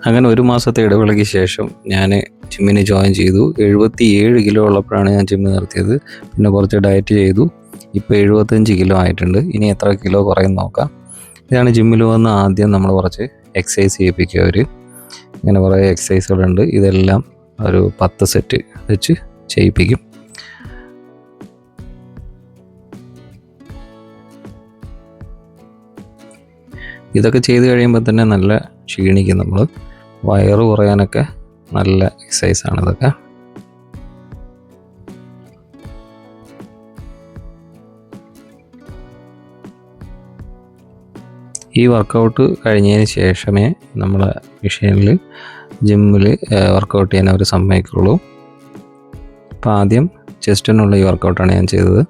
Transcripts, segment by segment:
അങ്ങനെ 1 മാസത്തെ ഇടവേളയ്ക്ക് ശേഷം ഞാൻ ജിമ്മിന് ജോയിൻ ചെയ്തു. 77 കിലോ ഉള്ളപ്പോഴാണ് ഞാൻ ജിമ്മ് നിർത്തിയത്. പിന്നെ കുറച്ച് ഡയറ്റ് ചെയ്തു. ഇപ്പോൾ 75 കിലോ ആയിട്ടുണ്ട്. ഇനി എത്ര കിലോ കുറയും നോക്കാം. ഇതാണ് ജിമ്മിൽ വന്ന് ആദ്യം നമ്മൾ കുറച്ച് എക്സസൈസ് ചെയ്യിപ്പിക്കുക. ഇങ്ങനെ കുറേ എക്സസൈസുകളുണ്ട്. ഇതെല്ലാം ഒരു 10 സെറ്റ് വെച്ച് ചെയ്യിപ്പിക്കും. ഇതൊക്കെ ചെയ്ത് കഴിയുമ്പോൾ തന്നെ നല്ല ക്ഷീണിക്കും നമ്മൾ. വയറ് കുറയാനൊക്കെ നല്ല എക്സസൈസാണ് ഇതൊക്കെ. ഈ വർക്കൗട്ട് കഴിഞ്ഞതിന് ശേഷമേ നമ്മളെ മെഷീനിൽ ജിമ്മിൽ വർക്കൗട്ട് ചെയ്യാൻ അവർ സമ്മതിക്കുള്ളൂ. അപ്പോൾ ആദ്യം ചെസ്റ്റിനുള്ള ഈ വർക്കൗട്ടാണ് ഞാൻ ചെയ്തത്.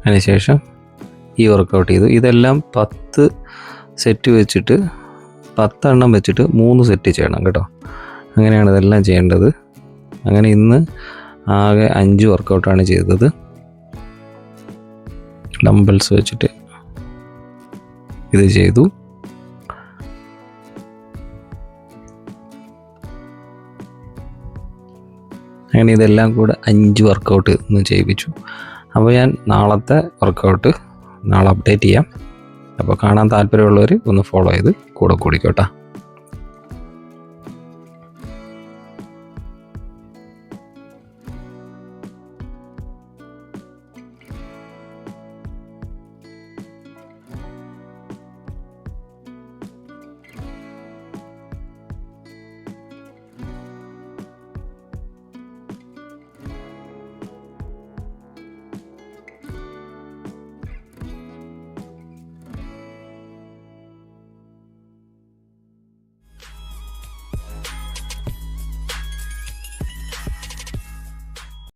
അതിനുശേഷം ഈ വർക്കൗട്ട് ചെയ്തു. ഇതെല്ലാം 10 സെറ്റ് വെച്ചിട്ട് 10 എണ്ണം വെച്ചിട്ട് 3 സെറ്റ് ചെയ്യണം കേട്ടോ. അങ്ങനെയാണ് ഇതെല്ലാം ചെയ്യേണ്ടത്. അങ്ങനെ ഇന്ന് ആകെ 5 വർക്കൗട്ടാണ് ചെയ്തത്. ഡംബൽസ് വെച്ചിട്ട് ഇത് ചെയ്തു. അങ്ങനെ ഇതെല്ലാം കൂടെ 5 വർക്കൗട്ട് ഇന്ന് ചെയ്യിപ്പിച്ചു. അപ്പോൾ ഞാൻ നാളത്തെ വർക്കൗട്ട് നാളെ അപ്ഡേറ്റ് ചെയ്യാം. അപ്പോൾ കാണാൻ താല്പര്യമുള്ളവർ ഒന്ന് ഫോളോ ചെയ്ത് കൂടെ കൂടിക്കോട്ടെ.